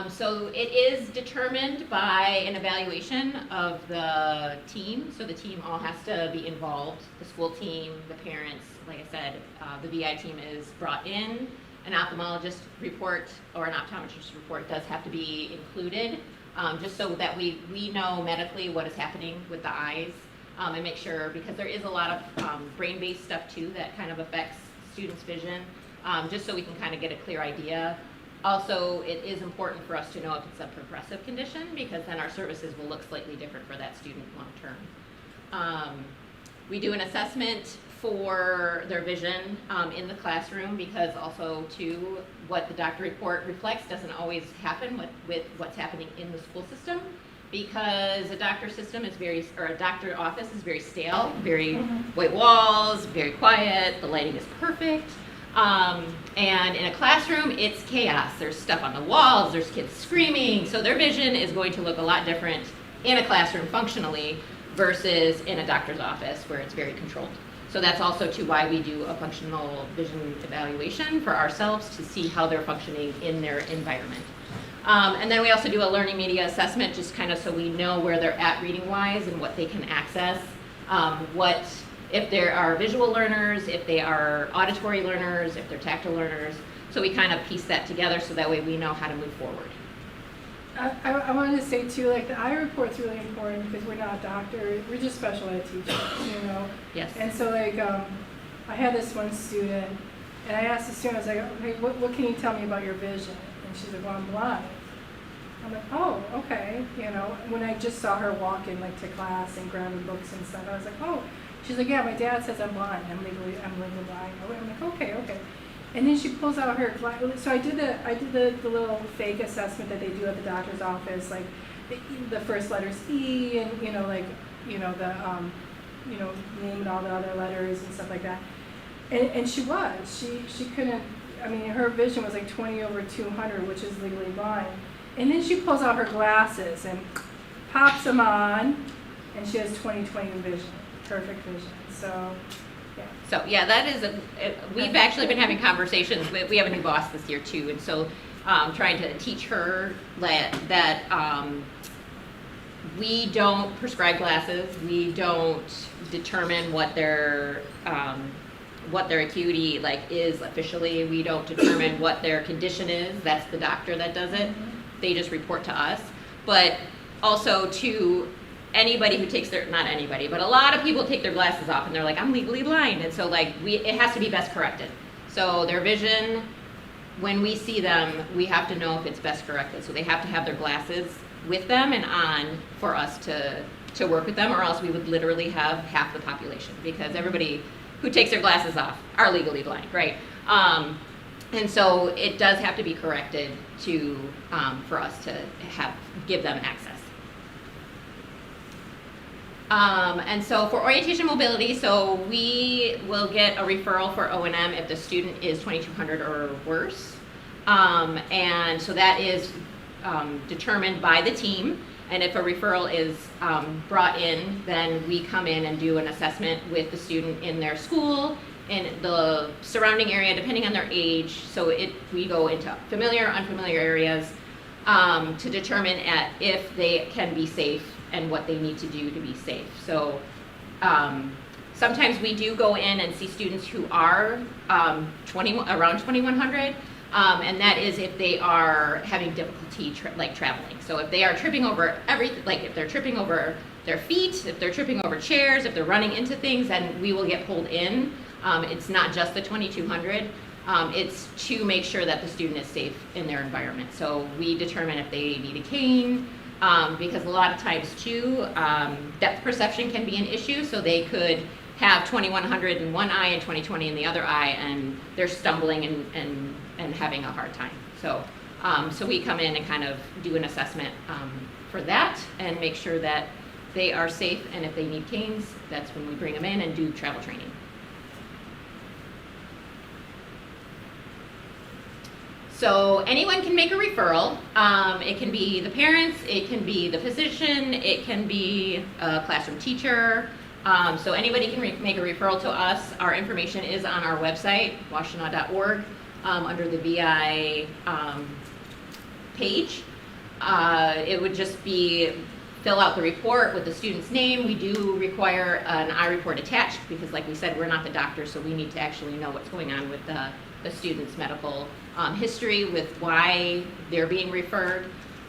So it is determined by an evaluation of the team. So the team all has to be involved. The school team, the parents, like I said, the VI team is brought in. An ophthalmologist report or an optometrist report does have to be included, just so that we know medically what is happening with the eyes, and make sure, because there is a lot of brain-based stuff too that kind of affects students' vision, just so we can kind of get a clear idea. Also, it is important for us to know if it's a progressive condition, because then our services will look slightly different for that student long-term. We do an assessment for their vision in the classroom, because also too, what the doctor report reflects doesn't always happen with what's happening in the school system, because a doctor system is a doctor office is very stale, very white walls, very quiet, the lighting is perfect. And in a classroom, it's chaos. There's stuff on the walls, there's kids screaming, so their vision is going to look a lot different in a classroom functionally versus in a doctor's office where it's very controlled. So that's also too why we do a functional vision evaluation for ourselves to see how they're functioning in their environment. And then we also do a learning media assessment, just kind of so we know where they're at reading wise and what they can access, if there are visual learners, if they are auditory learners, if they're tactile learners. So we kind of piece that together so that way we know how to move forward. I wanted to say too, like the eye report's really important because we're not doctors, we're just special ed teachers, you know? Yes. And so like, I had this one student, and I asked the student, I was like, okay, what can you tell me about your vision? And she's like, well, I'm blind. I'm like, oh, okay, you know? When I just saw her walking like to class and grabbing books and stuff, I was like, oh. She's like, yeah, my dad says I'm blind. I'm legally blind. I'm like, okay. And then she pulls out her glasses. So I did the little fake assessment that they do at the doctor's office, like the first letter's E, and the name and all the other letters and stuff like that. And she couldn't. I mean, her vision was like 20/200, which is legally blind. And then she pulls out her glasses and pops them on, and she has 20/20 vision. Perfect vision. So, yeah. So yeah, that is we've actually been having conversations. We have a new boss this year too, and so trying to teach her that we don't prescribe glasses. We don't determine what their acuity is officially. We don't determine what their condition is. That's the doctor that does it. They just report to us. But also to anybody who takes not anybody, but a lot of people take their glasses off and they're like, I'm legally blind. And so it has to be best corrected. So their vision, when we see them, we have to know if it's best corrected. So they have to have their glasses with them and on for us to work with them, or else we would literally have half the population, because everybody who takes their glasses off are legally blind, right? And so it does have to be corrected for us to give them access. And so for orientation mobility, so we will get a referral for O&M if the student is 2200 or worse. And so that is determined by the team. And if a referral is brought in, then we come in and do an assessment with the student in their school, in the surrounding area, depending on their age. So we go into familiar, unfamiliar areas to determine if they can be safe and what they need to do to be safe. So sometimes we do go in and see students who are around 2100, and that is if they are having difficulty traveling. So if they are tripping over everything, if they're tripping over their feet, if they're tripping over chairs, if they're running into things, then we will get pulled in. It's not just the 2200. It's to make sure that the student is safe in their environment. So we determine if they need a cane, because a lot of times too, depth perception can be an issue. So they could have 2100 in one eye and 20/20 in the other eye, and they're stumbling and having a hard time. So we come in and kind of do an assessment for that and make sure that they are safe, and if they need canes, that's when we bring them in and do travel training. So anyone can make a referral. It can be the parents, it can be the physician, it can be a classroom teacher. So anybody can make a referral to us. Our information is on our website, washtenaw.org, under the VI page. It would just be fill out the report with the student's name. We do require an I-report attached because, like we said, we're not the doctor, so we need to actually know what's going on with the student's medical history, with why they're being referred.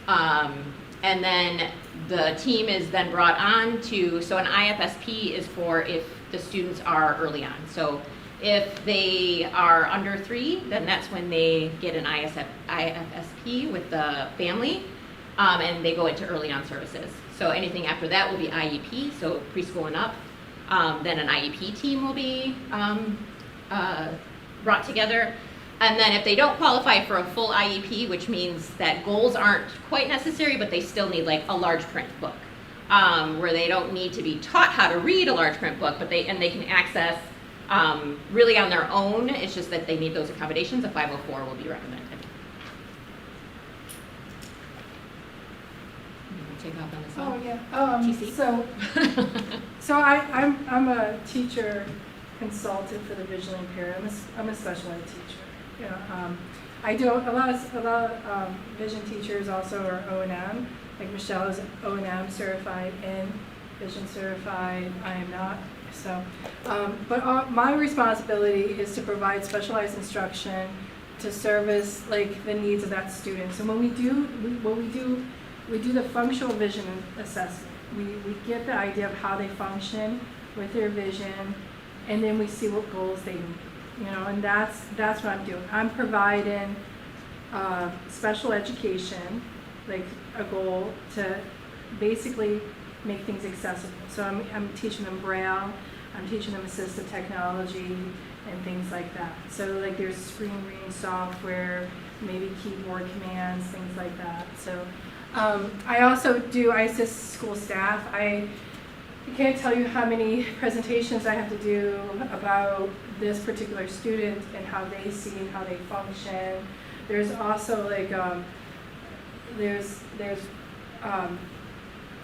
And then the team is then brought on to, so an IFSP is for if the students are early on. So if they are under 3, then that's when they get an IFSP with the family, and they go into early on services. So anything after that will be IEP, so preschool and up. Then an IEP team will be brought together. And then if they don't qualify for a full IEP, which means that goals aren't quite necessary, but they still need like a large print book, where they don't need to be taught how to read a large print book, but they can access really on their own. It's just that they need those accommodations. A 504 will be recommended. Take off on this one. Oh, yeah. TC? So I'm a teacher consultant for the visually impaired. I'm a special ed teacher. You know, I do a lot of vision teachers also are O&M. Like Michelle is O&M certified and vision certified. I am not. So, but my responsibility is to provide specialized instruction to service like the needs of that student. So when we do the functional vision assessment. We get the idea of how they function with their vision, and then we see what goals they need. You know, and that's what I'm doing. I'm providing special education, like a goal to basically make things accessible. So I'm teaching them Braille, I'm teaching them assistive technology and things like that. So like there's screen reading software, maybe keyboard commands, things like that. So I assist school staff. I can't tell you how many presentations I have to do about this particular student and how they see and how they function. There's also like there's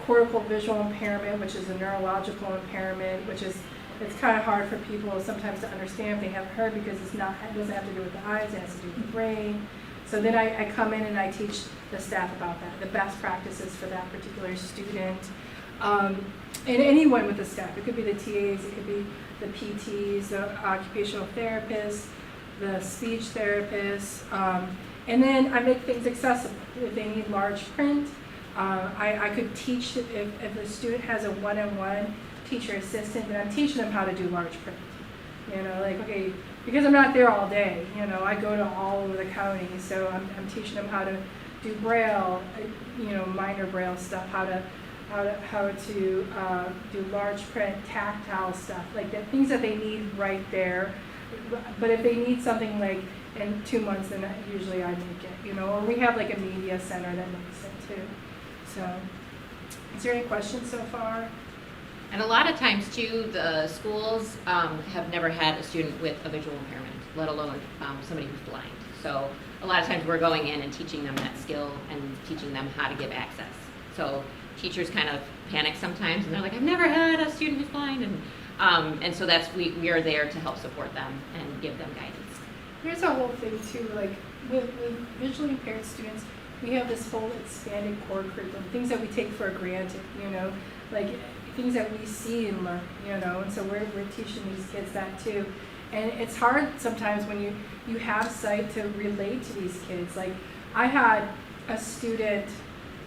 cortical visual impairment, which is a neurological impairment, which is it's kind of hard for people sometimes to understand if they haven't heard, because it doesn't have to do with the eyes, it has to do with the brain. So then I come in and I teach the staff about that, the best practices for that particular student. And anyone with the staff, it could be the TAs, it could be the PTs, the occupational therapists, the speech therapists, and then I make things accessible. If they need large print, I could teach, if a student has a one-on-one teacher assistant, then I'm teaching them how to do large print. You know, like, okay, because I'm not there all day, you know, I go to all over the county, so I'm teaching them how to do Braille, you know, minor Braille stuff, how to do large print, tactile stuff, like that, things that they need right there. But if they need something like in 2 months, then usually I make it, you know, or we have like a media center that makes it too. So, is there any questions so far? And a lot of times too, the schools have never had a student with a visual impairment, let alone somebody who's blind. So a lot of times we're going in and teaching them that skill and teaching them how to give access. So teachers kind of panic sometimes and they're like, I've never had a student who's blind, and so that's we are there to help support them and give them guidance. Here's a whole thing too, like with visually impaired students, we have this whole expanded core curriculum, things that we take for granted, you know, like things that we see and learn, you know, and so we're teaching these kids that too. And it's hard sometimes when you have sight to relate to these kids. Like I had a student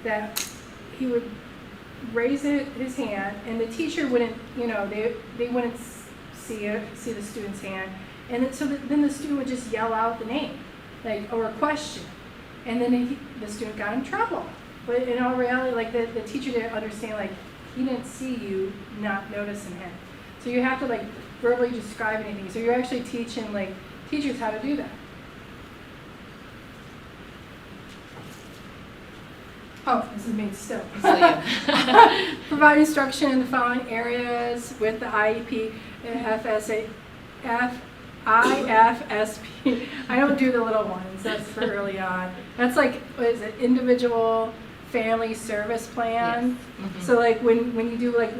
that he would raise his hand and the teacher wouldn't, you know, they wouldn't see the student's hand. And then the student would just yell out the name, like, or a question. And then the student got in trouble. But in all reality, like the teacher didn't understand, like, he didn't see you not noticing him. So you have to like verbally describe anything. So you're actually teaching like teachers how to do that. Oh, this is me still. Provide instruction in the following areas with the IEP and IFSP. I don't do the little ones. That's for early on. That's like, what is it? Individual family service plan. Yes. Mm-hmm. So like when you do like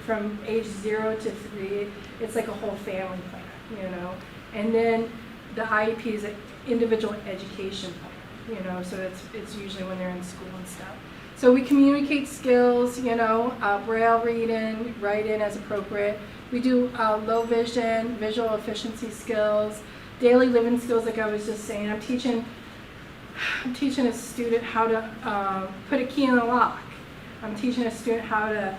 from age 0 to 3, it's like a whole family plan, you know. And then the IEP is an individual education plan. you know, so it's usually when they're in school and stuff. So we communicate skills, you know, braille reading, write-in as appropriate. We do low vision, visual efficiency skills, daily living skills like I was just saying. I'm teaching a student how to put a key in a lock. I'm teaching a student how to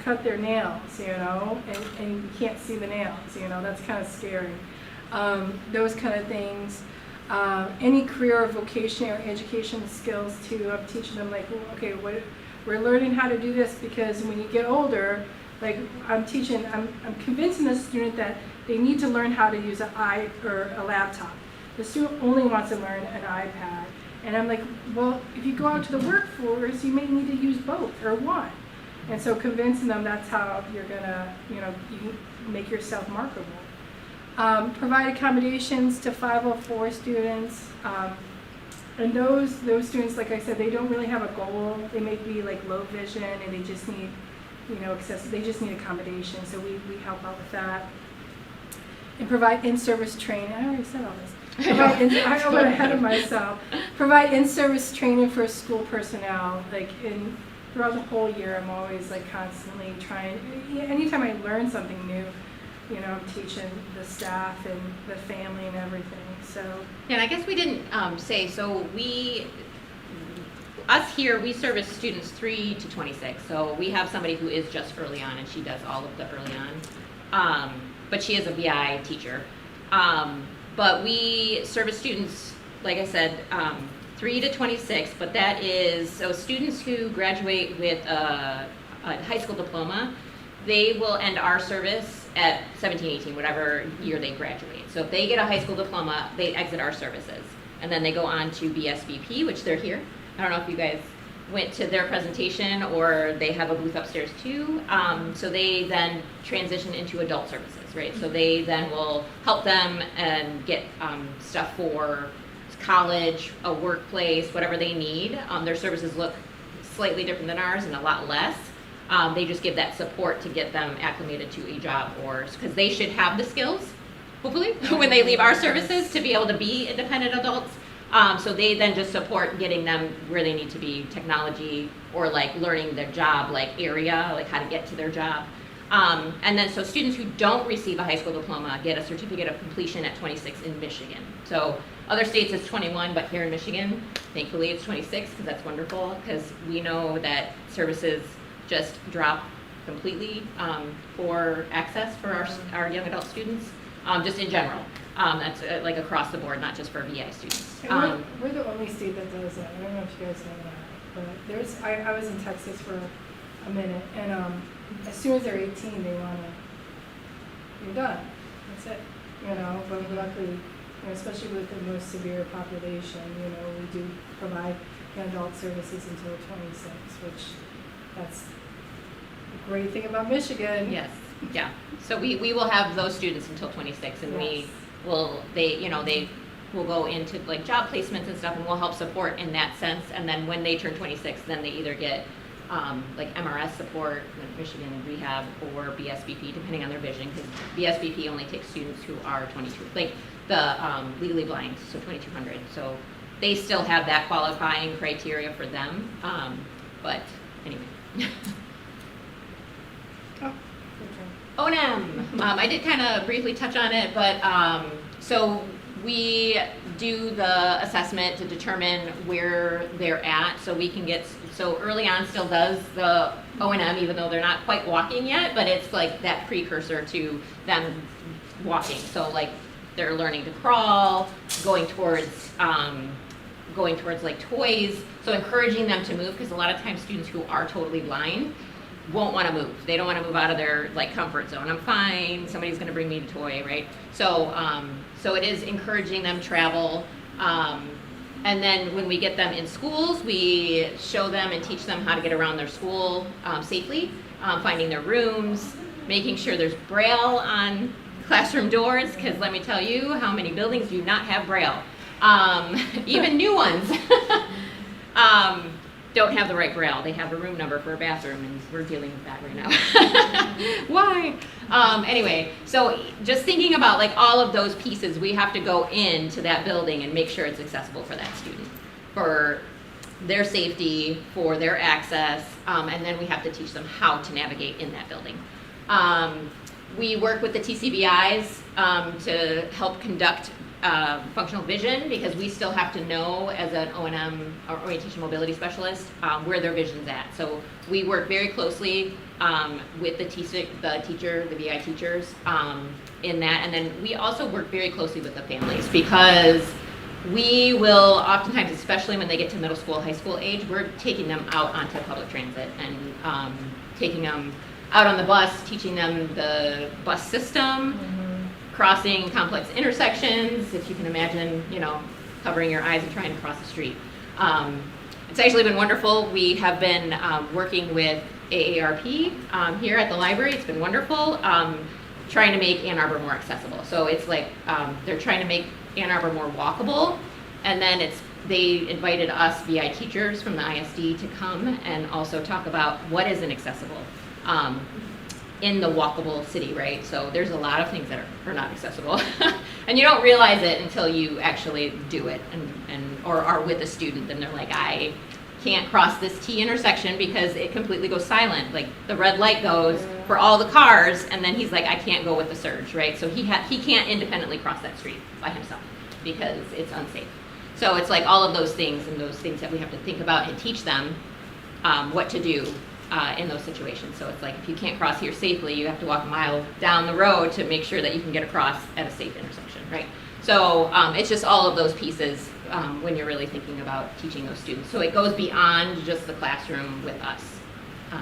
cut their nails, you know, and you can't see the nails, you know, that's kind of scary. Those kind of things. Any career or vocation or education skills too. I'm teaching them like, well, okay, we're learning how to do this because when you get older, like I'm convincing the student that they need to learn how to use a laptop. The student only wants to learn an iPad. And I'm like, well, if you go out to the workforce, you may need to use both or one. And so convincing them that's how you're gonna, you know, you make yourself marketable. Provide accommodations to 504 students. And those students, like I said, they don't really have a goal. They may be like low vision and they just need, you know, they just need accommodation. So we help out with that. And provide in-service training. I already said all this. I got ahead of myself. Provide in-service training for school personnel. Like throughout the whole year, I'm always like constantly trying. Anytime I learn something new, you know, I'm teaching the staff and the family and everything. So. Yeah, and I guess we didn't say, so us here, we service students 3 to 26. So we have somebody who is just early on, and she does all of the early on. But she is a BI teacher. But we service students, like I said, 3 to 26, but that is, so students who graduate with a high school diploma, they will end our service at 17, 18, whatever year they graduate. So if they get a high school diploma, they exit our services. And then they go on to BSVP, which they're here. I don't know if you guys went to their presentation or they have a booth upstairs too. So they then transition into adult services, right? So they then will help them and get stuff for college, a workplace, whatever they need. Their services look slightly different than ours and a lot less. They just give that support to get them acclimated to a job, or because they should have the skills, hopefully, when they leave our services to be able to be independent adults. So they then just support getting them where they need to be, technology or like learning their job, like area, like how to get to their job. And then so students who don't receive a high school diploma get a certificate of completion at 26 in Michigan. So other states it's 21, but here in Michigan, thankfully it's 26 because that's wonderful because we know that services just drop completely for access for our young adult students, just in general. That's like across the board, not just for VI students. We're the only state that does that. I don't know if you guys know that, but I was in Texas for a minute, and as soon as they're 18, they want to, you're done. That's it. You know, but luckily, you know, especially with the most severe population, you know, we do provide young adult services until 26, which that's the great thing about Michigan. Yes. Yeah. So we will have those students until 26, and Yes. they will go into like job placements and stuff, and we'll help support in that sense. And then when they turn 26, then they either get like MRS support, like Michigan rehab, or BSVP, depending on their vision, because BSVP only takes students who are 22, like the legally blind, so 2200. So they still have that qualifying criteria for them. But anyway. O&M. I did kind of briefly touch on it, but so we do the assessment to determine where they're at, so we can get, so early on still does the O&M, even though they're not quite walking yet, but it's like that precursor to them walking. So like they're learning to crawl, going towards like toys, so encouraging them to move, because a lot of times students who are totally blind won't want to move. They don't want to move out of their like comfort zone. I'm fine. Somebody's going to bring me a toy, right? So, so it is encouraging them travel. And then when we get them in schools, we show them and teach them how to get around their school safely, finding their rooms, making sure there's Braille on classroom doors, because let me tell you how many buildings do not have Braille, even new ones. don't have the right braille. They have a room number for a bathroom, and we're dealing with that right now. Why? Anyway, so just thinking about like all of those pieces, we have to go into that building and make sure it's accessible for that student, for their safety, for their access, and then we have to teach them how to navigate in that building. We work with the TCBIs to help conduct functional vision, because we still have to know as an O&M or orientation mobility specialist where their vision's at. So we work very closely with the teacher, the VI teachers in that, and then we also work very closely with the families, because we will oftentimes, especially when they get to middle school, high school age, we're taking them out onto public transit and taking them out on the bus, teaching them the bus system, crossing complex intersections, if you can imagine, you know, covering your eyes and trying to cross the street. It's actually been wonderful. We have been working with AARP here at the library. It's been wonderful, trying to make Ann Arbor more accessible. So it's like they're trying to make Ann Arbor more walkable, and then they invited us VI teachers from the ISD to come and also talk about what is inaccessible in the walkable city, right? So there's a lot of things that are not accessible, and you don't realize it until you actually do it, or are with a student, and they're like, I can't cross this T intersection because it completely goes silent. Like the red light goes for all the cars, and then he's like, I can't go with the surge, right? So he can't independently cross that street by himself because it's unsafe. So it's like all of those things, and those things that we have to think about and teach them what to do in those situations. So it's like, if you can't cross here safely, you have to walk a mile down the road to make sure that you can get across at a safe intersection, right? So it's just all of those pieces when you're really thinking about teaching those students. So it goes beyond just the classroom with us. I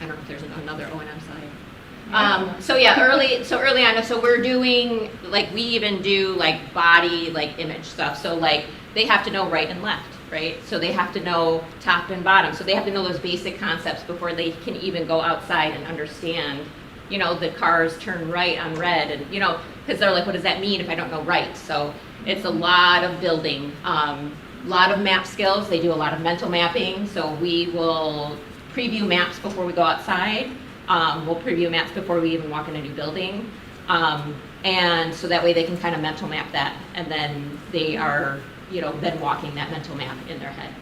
don't know if there's another O&M side. So yeah, early on, so we're doing, like, we even do like body, like image stuff. So like they have to know right and left, right? So they have to know top and bottom. So they have to know those basic concepts before they can even go outside and understand, you know, the cars turn right on red, and, you know, because they're like, what does that mean if I don't know right? So it's a lot of building, a lot of map skills. They do a lot of mental mapping. So we will preview maps before we go outside. We'll preview maps before we even walk in a new building. And so that way they can kind of mental map that, and then they are, you know, then walking that mental map in their head.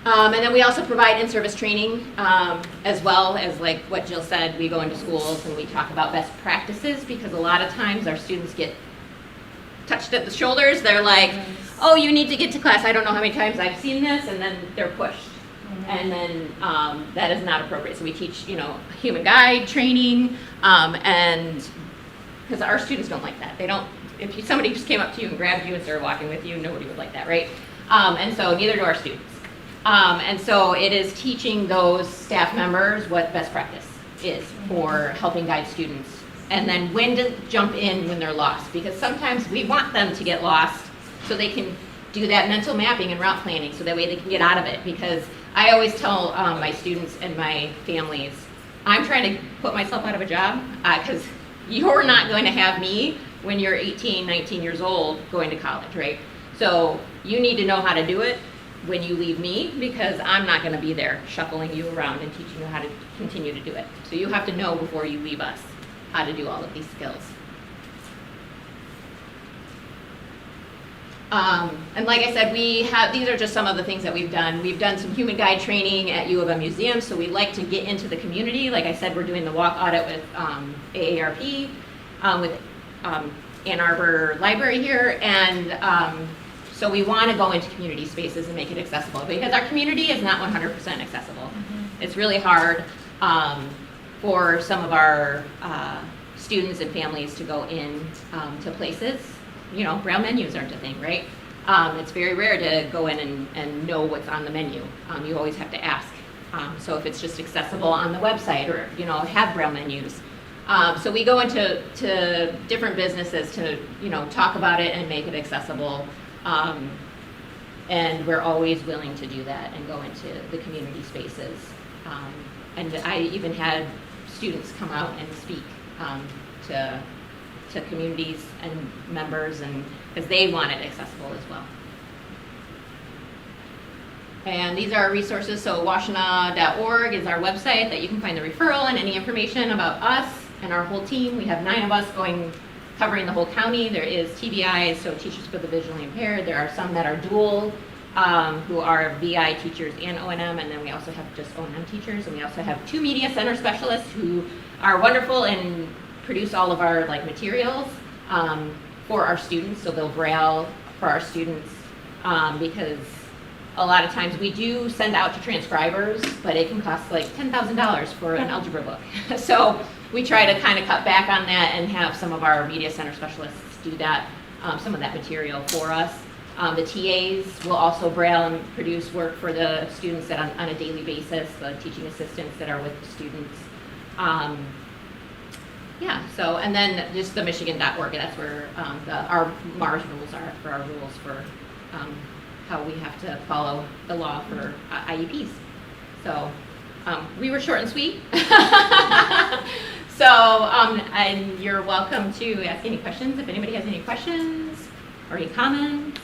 And then we also provide in-service training, as well as, like what Jill said, we go into schools and we talk about best practices, because a lot of times our students get touched at the shoulders. They're like, oh, you need to get to class. I don't know how many times I've seen this, and then they're pushed. And then that is not appropriate. So we teach, you know, human guide training, and because our students don't like that. They don't, if somebody just came up to you and grabbed you and started walking with you, nobody would like that, right? And so neither do our students. And so it is teaching those staff members what best practice is for helping guide students, and then when to jump in when they're lost, because sometimes we want them to get lost so they can do that mental mapping and route planning, so that way they can get out of it. Because I always tell my students and my families, I'm trying to put myself out of a job, because you're not going to have me when you're 18, 19 years old going to college, right? So you need to know how to do it when you leave me, because I'm not going to be there shuffling you around and teaching you how to continue to do it. So you have to know before you leave us how to do all of these skills. And like I said, these are just some of the things that we've done. We've done some human guide training at U of M museums, so we like to get into the community. Like I said, we're doing the walk audit with AARP, with Ann Arbor Library here, and so we want to go into community spaces and make it accessible, because our community is not 100% accessible. It's really hard for some of our students and families to go in to places. You know, Braille menus aren't a thing, right? It's very rare to go in and know what's on the menu. You always have to ask. So if it's just accessible on the website, or, you know, have Braille menus. So we go into different businesses to, you know, talk about it and make it accessible. And we're always willing to do that and go into the community spaces. And I even had students come out and speak to communities and members, and because they want it accessible as well. And these are our resources. So washtenaw.org is our website that you can find the referral and any information about us and our whole team. We have 9 of us covering the whole county. There is TBIs, so teachers for the visually impaired. There are some that are dual, who are VI teachers and O&M, and then we also have just O&M teachers, and we also have 2 media center specialists who are wonderful and produce all of our materials for our students. So they'll braille for our students because a lot of times we do send out to transcribers, but it can cost like $10,000 for an algebra book. So we try to kind of cut back on that and have some of our media center specialists do that, some of that material for us. The TAs will also braille and produce work for the students that on a daily basis, the teaching assistants that are with the students. Yeah, so, and then just the Michigan.org, that's where our MARS rules are, for our rules for how we have to follow the law for IEPs. So we were short and sweet. So, and you're welcome to ask any questions if anybody has any questions or any comments.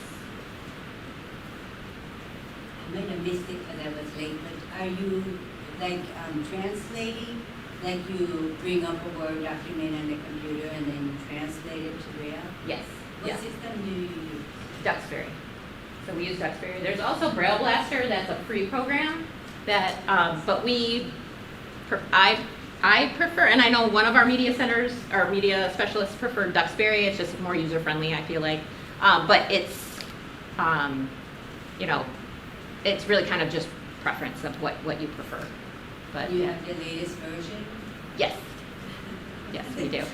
I made a mistake because I was late, but are you like translating? Like you bring up a Word document on the computer and then you translate it to Braille? Yes. What Yes. system do you use? Duxbury. So we use Duxbury. There's also Braille Blaster, that's a free program that, but I prefer, and I know one of our media centers, our media specialists prefer Duxbury. It's just more user friendly, I feel like. But it's, it's really kind of just preference of what you prefer. But You have the latest version? yes, yes, we do. You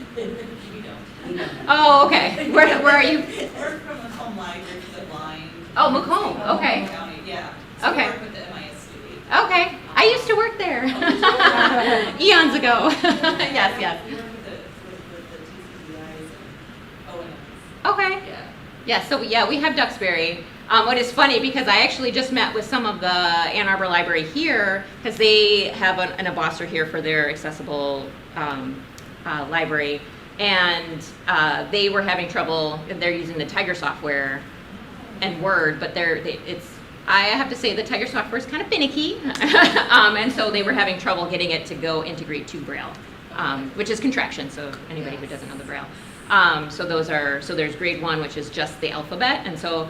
don't. You know. Oh, okay. Where are you? We're from Macomb Library, the line. Oh, Macomb. Okay. County, yeah. So Okay. we work with the MISD. Okay. I used to work there. Eons ago. Yes, yes. We work with the TCBIs and O&Ms. Okay. Yeah. Yeah, so yeah, we have Duxbury. What is funny, because I actually just met with some of the Ann Arbor Library here, because they have an embosser here for their accessible library, and they were having trouble. They're using the Tiger software and Word, but I have to say the Tiger software is kind of finicky, and so they were having trouble getting it to go integrate to Braille, which is contraction. So anybody who doesn't know the Braille. So there's grade 1, which is just the alphabet, and so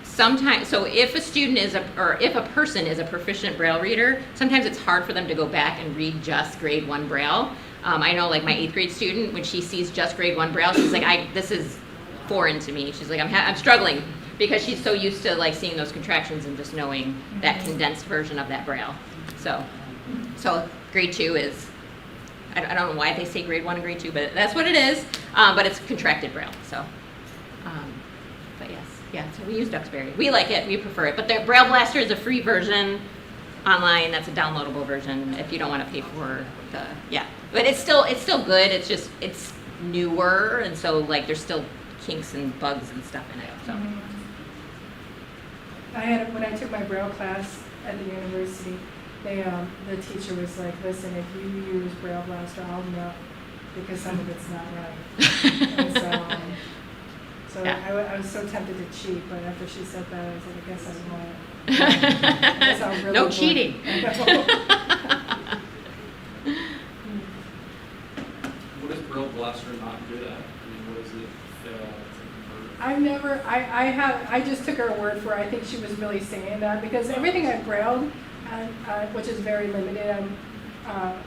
sometimes, so if a student if a person is a proficient Braille reader, sometimes it's hard for them to go back and read just grade 1 Braille. I know, like my 8th grade student, when she sees just grade 1 Braille, she's like, this is foreign to me. She's like, I'm struggling, because she's so used to like seeing those contractions and just knowing that condensed version of that Braille. So grade 2 is, I don't know why they say grade 1 and grade 2, but that's what it is. But it's contracted Braille. So, but yes, yeah. So we use Duxbury. We like it. We prefer it. But the Braille Blaster is a free version online. That's a downloadable version if you don't want to pay for the But it's still good. It's just it's newer, and so like there's still kinks and bugs and stuff in it. So. When I took my Braille class at the university, the teacher was like, listen, if you use Braille Blaster, I'll know, because some of it's not right. And so Yeah. I was so tempted to cheat, but after she said that, I was like, I guess I won't. Guess I'll really No won't. cheating. What is Braille Blaster not good at? I mean, what is it fail to convert? I just took her word for it. I think she was really saying that, because everything I brailled, which is very limited on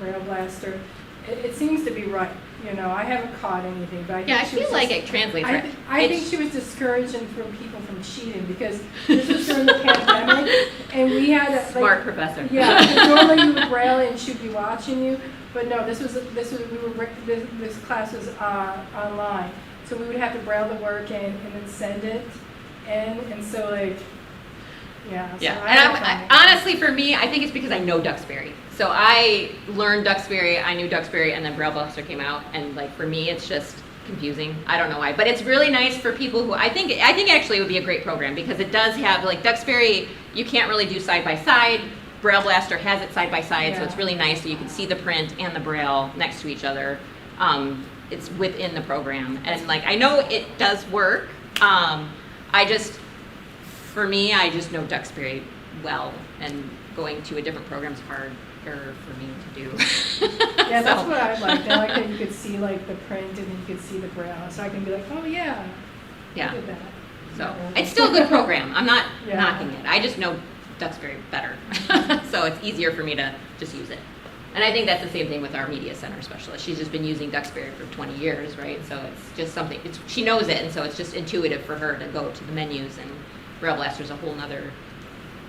Braille Blaster, it seems to be right. I haven't caught anything, but I think Yeah, I she was feel like just- it translates I right. think she was discouraging from people from cheating, because this was during the pandemic, and we had a Smart professor. Yeah, 'cause normally you would braille and she'd be watching you, but no, this class was online, so we would have to braille the work and then send it in, and so like, yeah. So Yeah, I and had fun. honestly, for me, I think it's because I know Duxbury. So I learned Duxbury, I knew Duxbury, and then Braille Blaster came out, and like for me, it's just confusing. I don't know why, but it's really nice for people who I think actually it would be a great program, because it does have like Duxbury. You can't really do side by side. Braille Blaster has it side by side, so it's really nice. So you can see the print and the Braille next to each other. It's within the program, and like I know it does work. For me, I just know Duxbury well, and going to a different program is harder for me to do. Yeah, that's So- what I liked. I like that you could see like the print and then you could see the braille, so I can be like, oh yeah, I Yeah, did that. so, it's still a good program, I'm not Yeah. knocking it, I just know Duxbury better. So it's easier for me to just use it. And I think that's the same thing with our media center specialist, she's just been using Duxbury for 20 years, right? So it's just something, she knows it, and so it's just intuitive for her to go to the menus, and Braille Blaster's a whole nother,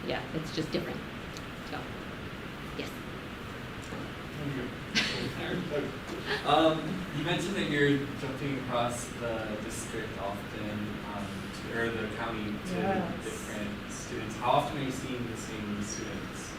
yeah, it's just different, so, yes. You mentioned that you're jumping across the district often, or the county to Yes. different students. How often are you seeing the same students?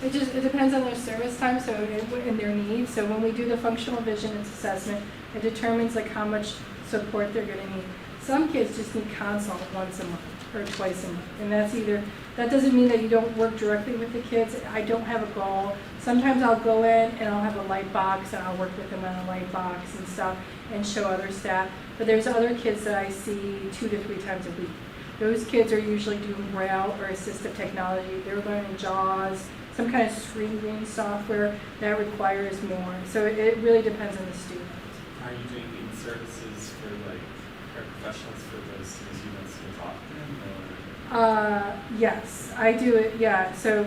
It depends on their service time, so and their needs. So when we do the functional vision assessment, it determines like how much support they're going to need. Some kids just need consult once a month or twice a month, and that doesn't mean that you don't work directly with the kids. I don't have a goal. Sometimes I'll go in and I'll have a light box and I'll work with them on a light box and stuff and show other staff. But there's other kids that I see 2 to 3 times a week. Those kids are usually doing Braille or assistive technology. They're learning JAWS, some kind of screen reading software that requires more. So it really depends on the student. Are you doing any services for like paraprofessionals for those students you don't see as often, or? Yes, I do it, yeah, so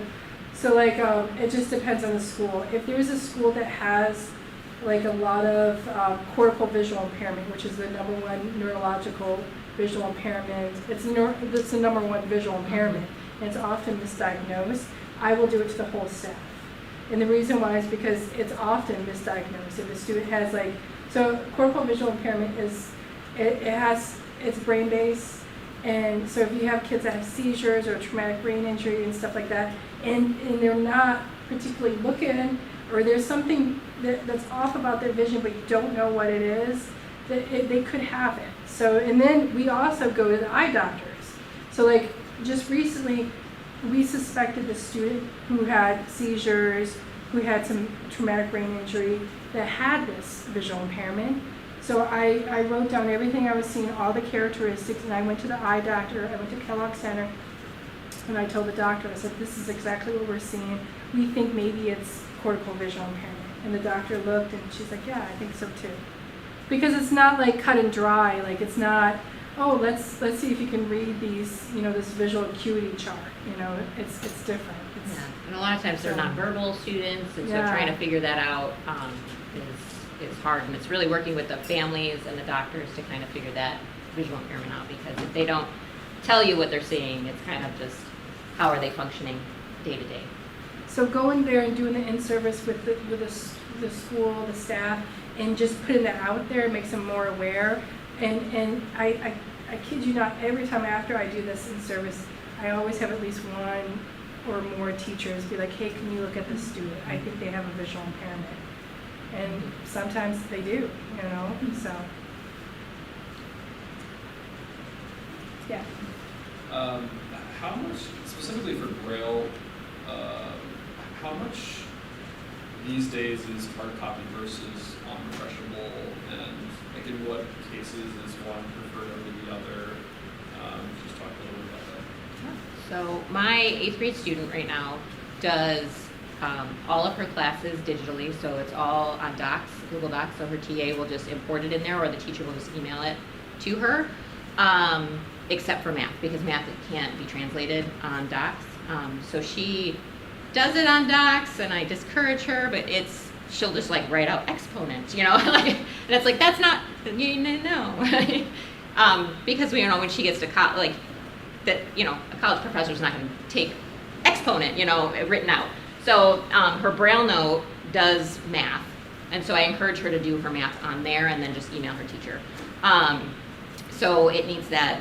like, it just depends on the school. If there's a school that has like a lot of cortical visual impairment, which is the #1 neurological visual impairment, it's the #1 visual impairment, and it's often misdiagnosed, I will do it to the whole staff. And the reason why is because it's often misdiagnosed. If the student has like, so cortical visual impairment it's brain-based. And so if you have kids that have seizures or traumatic brain injury and stuff like that, and they're not particularly looking, or there's something that's off about their vision, but you don't know what it is, they could have it. So, and then we also go to the eye doctors. So like just recently, we suspected the student who had seizures, who had some traumatic brain injury, that had this visual impairment. So I wrote down everything I was seeing, all the characteristics, and I went to the eye doctor, I went to Kellogg Center, and I told the doctor, I said, this is exactly what we're seeing. We think maybe it's cortical visual impairment. And the doctor looked, and she's like, yeah, I think so too. Because it's not like cut and dry, like it's not, oh, let's see if you can read these, this visual acuity chart, it's different. It's, Yeah, and a lot of times they're So- nonverbal students, and so Yeah. trying to figure that out is hard. And it's really working with the families and the doctors to kind of figure that visual impairment out, because if they don't tell you what they're seeing, it's kind of just how are they functioning day to day. So going there and doing the in-service with the school, the staff, and just putting that out there makes them more aware. And I kid you not, every time after I do this in-service, I always have at least one or more teachers be like, hey, can you look at this student? I think they have a visual impairment. And sometimes they do, so. Yeah. How much, specifically for Braille, how much these days is hard copy versus unrefreshable, and like in what cases is one preferred over the other? Just talk a little bit about that. So my 8th grade student right now does all of her classes digitally, so it's all on Docs, Google Docs, so her TA will just import it in there, or the teacher will just email it to her, except for math, because math can't be translated on Docs. So she does it on Docs, and I discourage her, but she'll just like write out exponents, and it's like, that's not, no. Because when she gets to college, a college professor's not gonna take exponent, written out. So her Braille note does math, and so I encourage her to do her math on there and then just email her teacher. So it needs the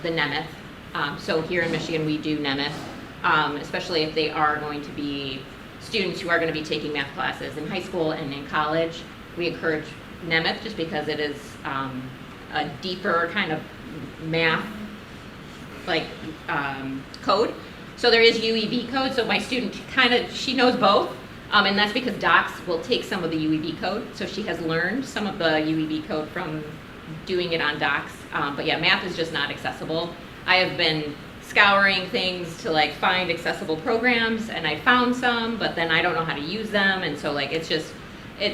Nemeth. So here in Michigan we do Nemeth, especially if they are going to be students who are going to be taking math classes in high school and in college. We encourage Nemeth just because it is a deeper kind of math code. So there is UEB code, so my student she knows both, and that's because Docs will take some of the UEB code, so she has learned some of the UEB code from doing it on Docs, but yeah, math is just not accessible. I have been scouring things to like find accessible programs, and I found some, but then I don't know how to use them, and so like it's just,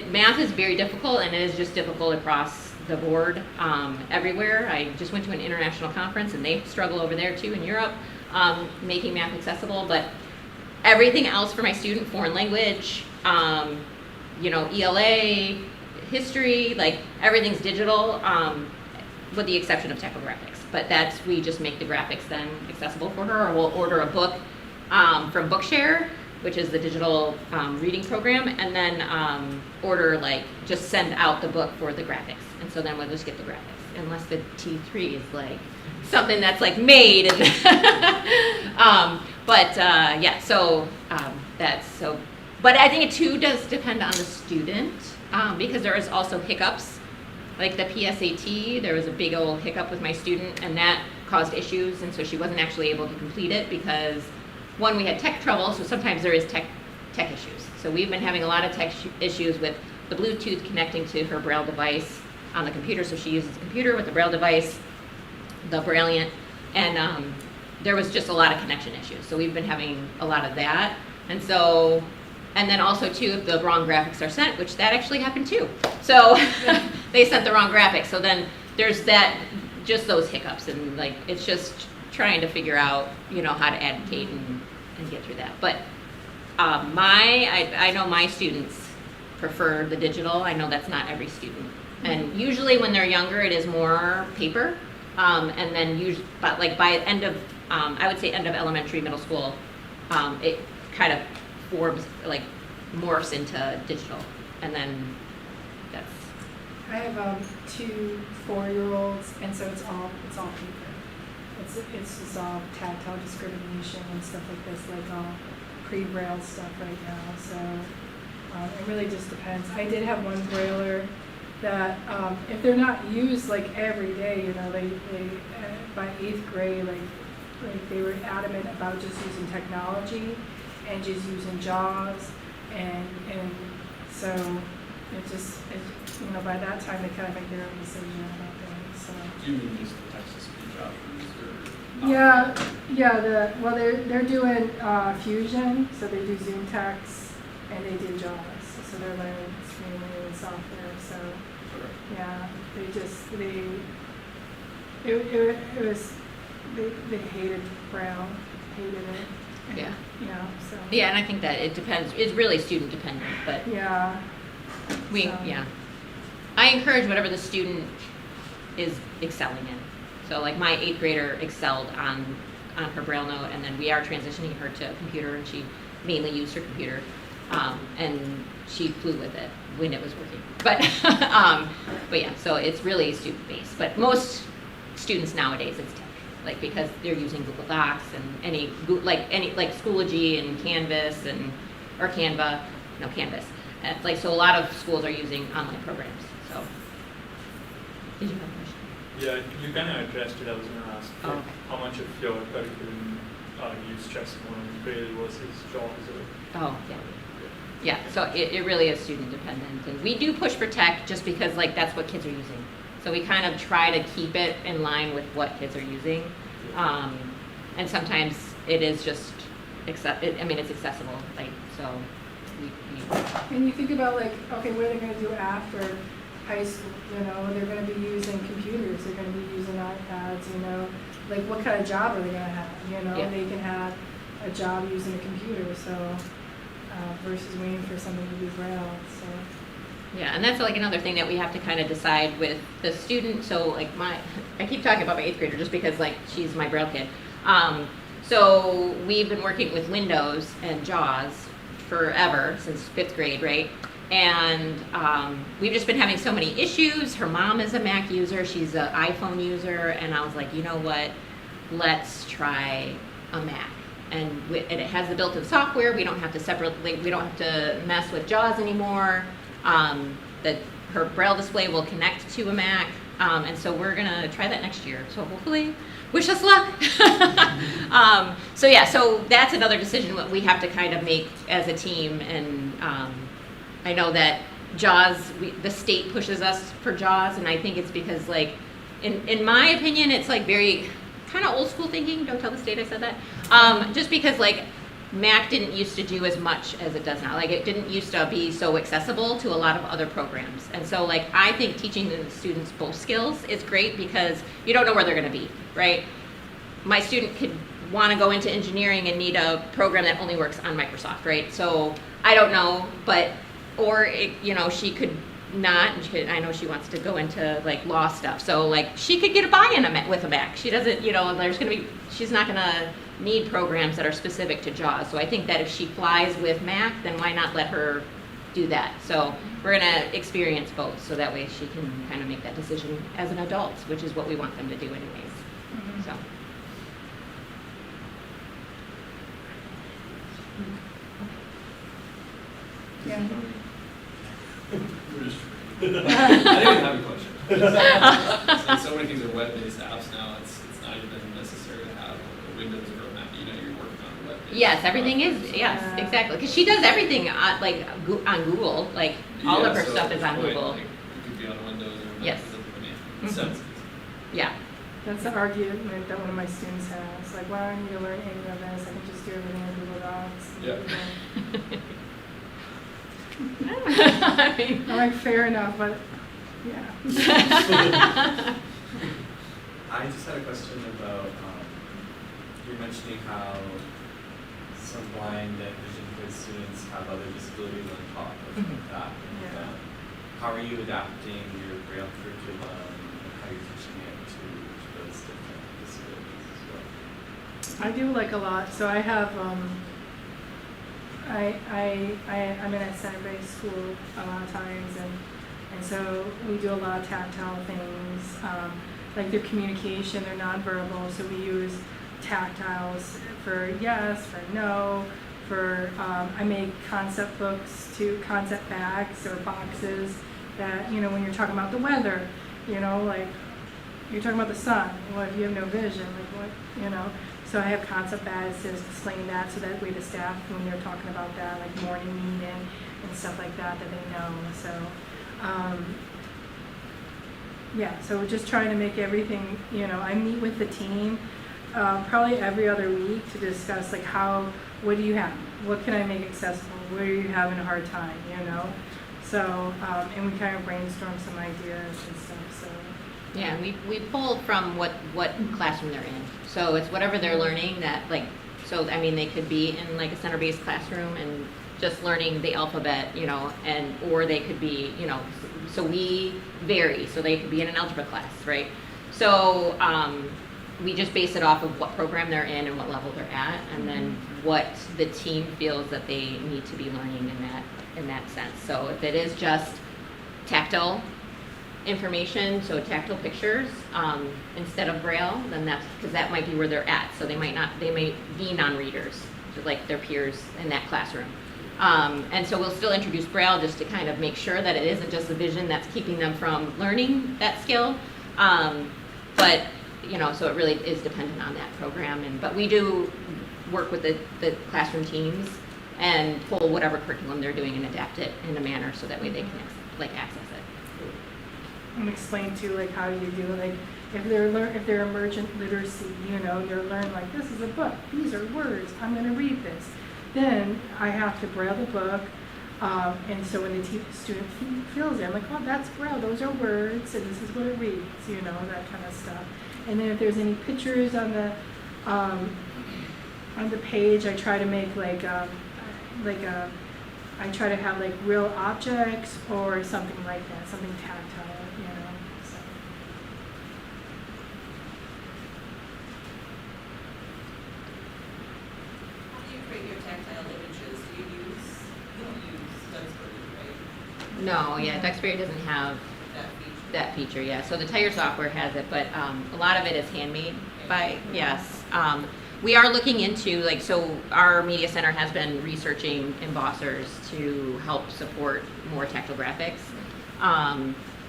math is very difficult, and it is just difficult across the board everywhere. I just went to an international conference, and they struggle over there too in Europe, making math accessible, but everything else for my student, foreign language, ELA, history, like everything's digital, with the exception of typographics. But we just make the graphics then accessible for her, or we'll order a book from Bookshare, which is the digital reading program, and then just send out the book for the graphics. And so then we'll just get the graphics, unless the T3 is like something that's like made. And but I think it too does depend on the student, because there is also hiccups. Like the PSAT, there was a big old hiccup with my student, and that caused issues, and so she wasn't actually able to complete it because, one, we had tech trouble, so sometimes there is tech issues. So we've been having a lot of tech issues with the Bluetooth connecting to her Braille device on the computer, so she uses the computer with the Braille device, the Brailliant, and there was just a lot of connection issues. So we've been having a lot of that, and then also too, if the wrong graphics are sent, which that actually happened too. So they sent the wrong graphics. So then there's just those hiccups, and like it's just trying to figure out, how to advocate and get through that. But I know my students prefer the digital. I know that's not every student. And usually when they're younger, it is more paper. And then but like by end of, I would say end of elementary, middle school, it kind of morphs into digital, and then that's. I have 2 4-year-olds, and so it's all paper. It's just all tactile discrimination and stuff like this, like all pre-Braille stuff right now. So it really just depends. I did have one Brailler that if they're not used like every day, they by 8th grade, like they were adamant about just using technology and just using JAWS, and so by that time they kind of make their own decision about things. So. Do you mean just the text-to-speech options, or? They're doing Fusion, so they do Zoom text, and they do JAWS, so they're learning screening and software. So yeah, they hated Braille, hated it. Yeah. So. Yeah, and I think that it depends. It's really student dependent, but yeah. I encourage whatever the student is excelling in. So like my 8th grader excelled on her Braille note, and then we are transitioning her to a computer, and she mainly used her computer, and she flew with it when it was working. But yeah, so it's really student based. But most students nowadays it's tech. Like because they're using Google Docs and any Schoology and Canvas or Canva, Canvas. So a lot of schools are using online programs. So, did you have a question? Yeah, you kind of addressed it. I was going to ask how much of your curriculum use chessboard and Braille versus JAWS. Oh yeah. So it really is student dependent, and we do push for tech just because that's what kids are using. So we kind of try to keep it in line with what kids are using. And sometimes it is just, it's accessible. And you think about what are they going to do after high school? They're going to be using computers. They're going to be using iPads. What kind of job are they going to have? Yeah. They can have a job using a computer. So versus waiting for somebody to do Braille. So. Yeah, and that's another thing that we have to kind of decide with the student. So I keep talking about my 8th grader just because she's my Braille kid. So we've been working with Windows and JAWS forever, since 5th grade, right? And we've just been having so many issues. Her mom is a Mac user, she's an iPhone user, and I was like, you know what? Let's try a Mac. And it has the built-in software. We don't have to we don't have to mess with JAWS anymore. Her Braille display will connect to a Mac, and so we're gonna try that next year. So hopefully, wish us luck. So that's another decision that we have to kind of make as a team. And I know that JAWS, the state pushes us for JAWS, and I think it's because in my opinion, it's very kind of old school thinking. Don't tell the state I said that. Just because like Mac didn't used to do as much as it does now. Like it didn't used to be so accessible to a lot of other programs. And so like I think teaching the students both skills is great because you don't know where they're going to be, right? My student could want to go into engineering and need a program that only works on Microsoft, right? So I don't know, but or it, you know, she could not. And she could, I know she wants to go into like law stuff, so like she could get a buy-in with a Mac. She doesn't, you know, she's not gonna need programs that are specific to JAWS. So I think that if she flies with Mac, then why not let her do that? So we're gonna experience both, so that way she can kind of make that decision as an adult, which is what we want them to do anyways. So. Yeah. I didn't even have a question. Since so many things are web-based apps now, it's not even necessary to have a Windows or a Mac. You know, you're working on a web-based. Yes, everything is. Yes, Yeah. exactly. Because she does everything on, like on Google. Like all of her so stuff is on point, Google. Like, it could be on Windows or Mac. Yes. It doesn't really Mhm. make sense. Yeah. That's the argument that one of my students has. Like, why do I need to learn any of this? I can just do everything in Google Docs. Yeah. I mean, I'm like, fair enough, but yeah. I just had a question about, you're mentioning how some blind and vision impaired students have other disabilities on top of Mhm. that. Yeah. How are you adapting your Braille curriculum and how you're teaching it to those different disabilities as well? I do like a lot. So I have, I'm in a center-based school a lot of times, and so we do a lot of tactile things, like their communication, they're nonverbal, so we use tactiles for yes, for no, for, I make concept books concept bags or boxes that, you know, when you're talking about the weather, you know, like, you're talking about the sun, well, if you have no vision, like what, you know, so I have concept bags to explain that, so that way the staff, when they're talking about that, like morning meeting and stuff like that, that they know, so, yeah, so we're just trying to make everything, you know, I meet with the team, probably every other week to discuss like what do you have? What can I make accessible? Where are you having a hard time, you know? So, and we kind of brainstorm some ideas and stuff, so. yeah, we pull from what classroom they're in. So it's whatever they're learning that like. So I mean, they could be in like a center-based classroom and just learning the alphabet, you know, or they could be, you know. So we vary. So they could be in an algebra class, right? So we just base it off of what program they're in and what level they're at, and then what the team feels that they need to be learning in that sense. So if it is just tactile information, so tactile pictures instead of Braille, then that's because that might be where they're at. So they may be non-readers, like their peers in that classroom. And so we'll still introduce Braille just to kind of make sure that it isn't just the vision that's keeping them from learning that skill. But you know, so it really is dependent on that program. But we do work with the classroom teams and pull whatever curriculum they're doing and adapt it in a manner so that way they can access it. And explain too, like how you do, like if they're emergent literacy, you know, they're learning like this is a book, these are words, I'm going to read this. Then I have to Braille the book, and so when the student feels it, I'm like, oh, that's Braille, those are words, and this is what it reads, you know, that kind of stuff. And then if there's any pictures on the page, I try to make I try to have like real objects or something like that, something tactile, you know. So. How do you create your tactile images? You don't use Duxbury, right? No, yeah, Duxbury doesn't have that feature, yeah. So the Tire software has it, but a lot of it is handmade by, yes. We are looking into, like, so our media center has been researching embossers to help support more tactile graphics.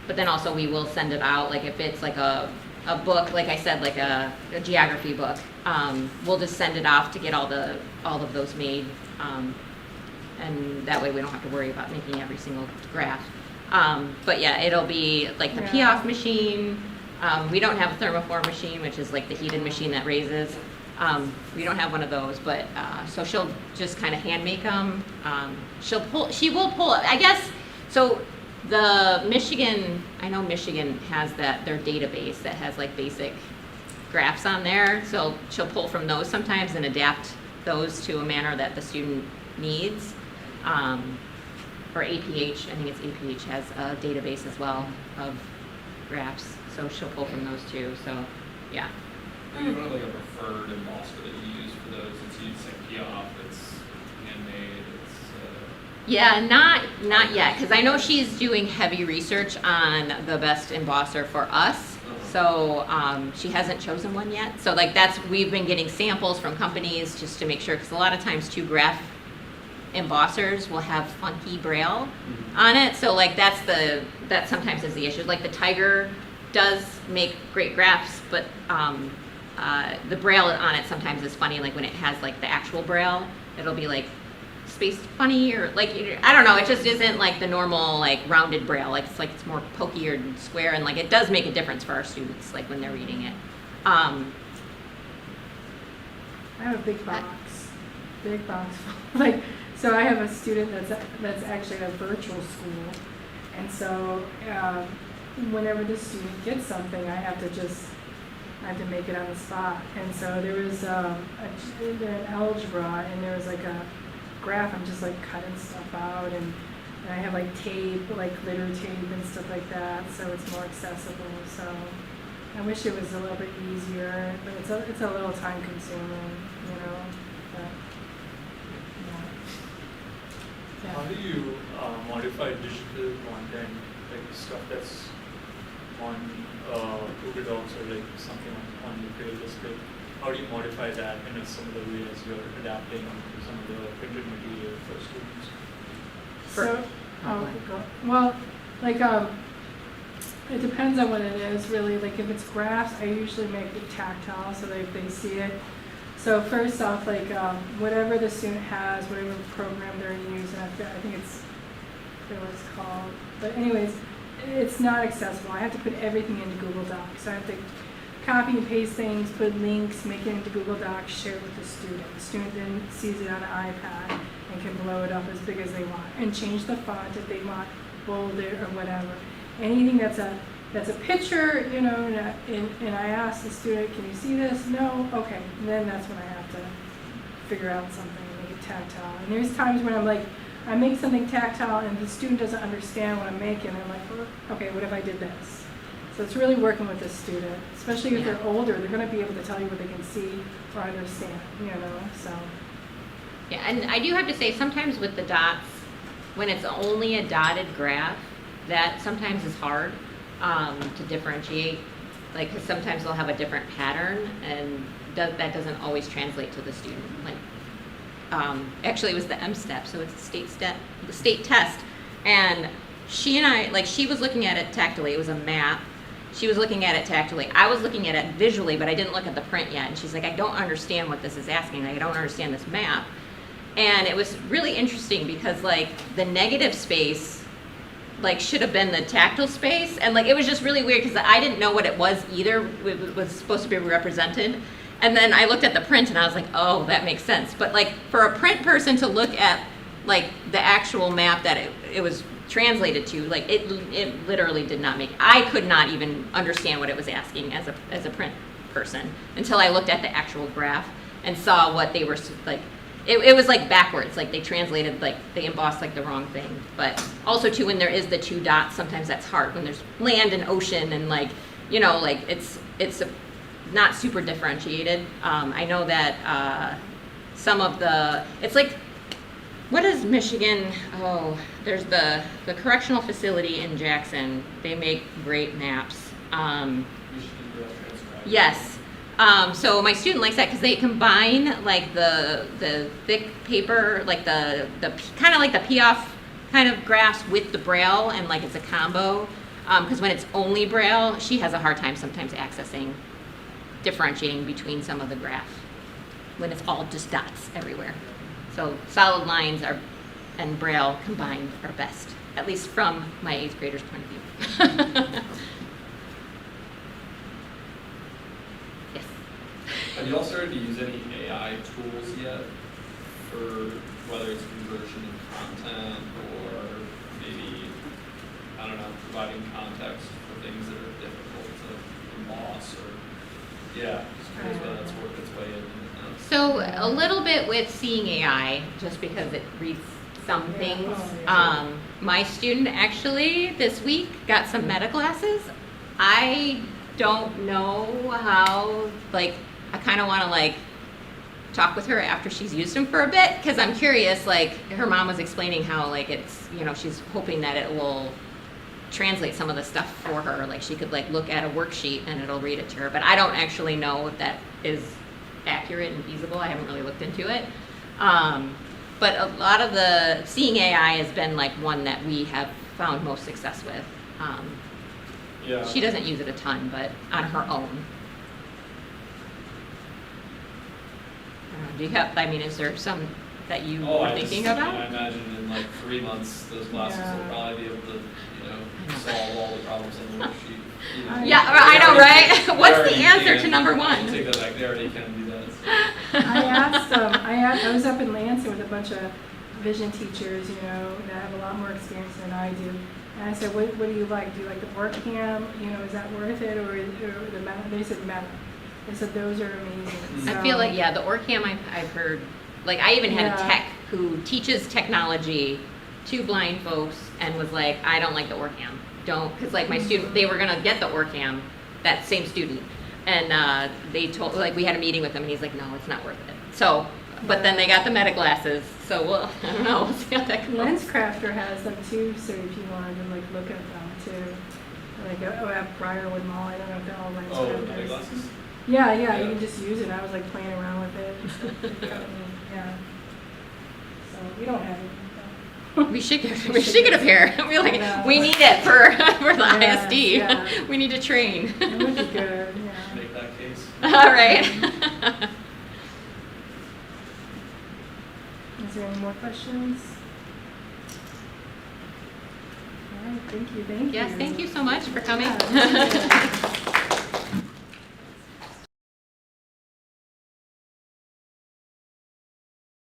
But then also we will send it out, like if it's like a book, like I said, like a geography book, we'll just send it off to get all of those made. And that way we don't have to worry about making every single graph. But yeah, it'll be like the Yeah. P-off machine, We don't have a thermoform machine, which is like the heated machine that raises. We don't have one of those, but, so she'll just kind of hand make them. She will pull, I guess, so the Michigan, I know Michigan has their database that has like basic graphs on there. So she'll pull from those sometimes and adapt those to a manner that the student needs. Or APH, I think it's APH has a database as well of graphs. So she'll pull from those too, so, yeah. Do you have like a preferred embosser that you use for those? It's used like Piaf, it's handmade, Yeah, not yet, because I know she's doing heavy research on the best embosser for us. So she hasn't chosen one yet. So like we've been getting samples from companies just to make sure, because a lot of times too, graph embossers will have funky braille on it. So like that sometimes is the issue. Like the Tiger does make great graphs, but the braille on it sometimes is funny. Like when it has like the actual braille, it'll be like spaced funny, or like, I don't know, it just isn't like the normal like rounded braille. Like it's more pokey or square, and like it does make a difference for our students like when they're reading it. I have a big box, like, so I have a student that's actually at a virtual school, and so whenever the student gets something, I have to make it on the spot. And so there was they're in algebra, and there was like a graph. I'm just like cutting stuff out, and I have like tape, like glitter tape and stuff like that, so it's more accessible. So I wish it was a little bit easier, but it's a little time consuming, you know. But, yeah. How do you modify digital content, like stuff that's on Google Docs or like something on the Braille display? How do you modify that in some of the ways you're adapting to some of the printed material for students? Well, like it depends on what it is really. Like if it's graphs, I usually make it tactile so that they see it. So first off, like whatever the student has, whatever program they're using, I think it's what it's called. But anyways, it's not accessible. I have to put everything into Google Docs. So I have to copy and paste things, put links, make it into Google Docs, share it with the student. The student then sees it on an iPad and can blow it up as big as they want and change the font if they want, bold it or whatever. Anything that's a picture, you know, and I ask the student, can you see this? No? Okay. And then that's when I have to figure out something and make it tactile. And there's times when I'm like, I make something tactile and the student doesn't understand what I'm making. I'm like, okay, what if I did this? So it's really working with the student, especially if they're older. They're going to be able to tell you what they can see or understand, you know, so. Yeah, and I do have to say, sometimes with the dots, when it's only a dotted graph, that sometimes is hard to differentiate. Like, because sometimes they'll have a different pattern, and that doesn't always translate to the student. Like, actually, it was the M-STEP, so it's the state test, and she and I, like, she was looking at it tactily. It was a map. She was looking at it tactily. I was looking at it visually, but I didn't look at the print yet. And she's like, I don't understand what this is asking. Like, I don't understand this map. And it was really interesting because, like, the negative space, like, should have been the tactile space. And, like, it was just really weird because I didn't know what it was either. It was supposed to be represented. And then I looked at the print and I was like, oh, that makes sense. But, like, for a print person to look at, like, the actual map that it was translated to, like, it literally did not make, I could not even understand what it was asking as a print person until I looked at the actual graph and saw what they were, like, it was like backwards, like they translated, like they embossed like the wrong thing. But also too, when there is the two dots, sometimes that's hard when there's land and ocean and, like, you know, like it's not super differentiated. I know that some of the, it's like, what is Michigan? Oh, there's the correctional facility in Jackson. They make great maps. Yes. So my student likes that because they combine, like, the thick paper, like the kind of like the Piaf kind of graphs with the Braille, and, like, it's a combo. Because when it's only Braille, she has a hard time sometimes differentiating between some of the graph when it's all just dots everywhere. So solid lines and Braille combined are best, at least from my 8th grader's point of view. you all started to use any AI tools yet for whether it's conversion of content or maybe, I don't know, providing context for things that are difficult to emboss or, yeah, just curious whether that's worked its way in. So a little bit with seeing AI, just because it reads some Yeah. things. Oh, yeah. My student actually this week got some meta glasses. I don't know how, like, I kind of want to like talk with her after she's used them for a bit, because I'm curious, like her mom was explaining how like it's, you know, she's hoping that it will translate some of the stuff for her, like she could like look at a worksheet and it'll read it to her, but I don't actually know if that is accurate and feasible. I haven't really looked into it. But a lot of the seeing AI has been like one that we have found most success with. Yeah. She doesn't use it a ton, but on her own. Do you have, I mean, is there some that you were thinking about? I imagine in like 3 months, those glasses will Yeah. probably be able to, you know, solve all the problems on the worksheet. You know. Yeah, I know, right? They What's the already answer to can- number you one? Take that back, they already can do that. So. I was up in Lansing with a bunch of vision teachers, you know, that have a lot more experience than I do. And I said, what do you like? Do you like the OrCam? You know, is that worth it? Or the Meta? They said Meta. They said those are amazing. I feel like, yeah, the OrCam I've heard, like I even had a Yeah. tech who teaches technology to blind folks and was like, I don't like the OrCam. Don't, because like my student, they were going to get the OrCam, that same student. And they told, like we had a meeting with him and he's like, no, it's not worth it. So, but then they got the meta glasses. So, well, I don't know, we'll see how that goes. LensCrafter has them too, so if you wanted to like look at them too. Like at Briarwood Mall, I don't know if they're all Oh, the LensCrafters. glasses? Yeah, Yeah. you can just use it. I was like playing around with it. And stuff. Yeah. So we don't have it. We should get a pair. We're like, Yeah. we need it for the Yes, ISD. yeah. We need to train. It would be good, yeah. Make that case. All right. Is there any more questions? All right, thank you. Yes, thank you so much for coming. Yeah, thank you.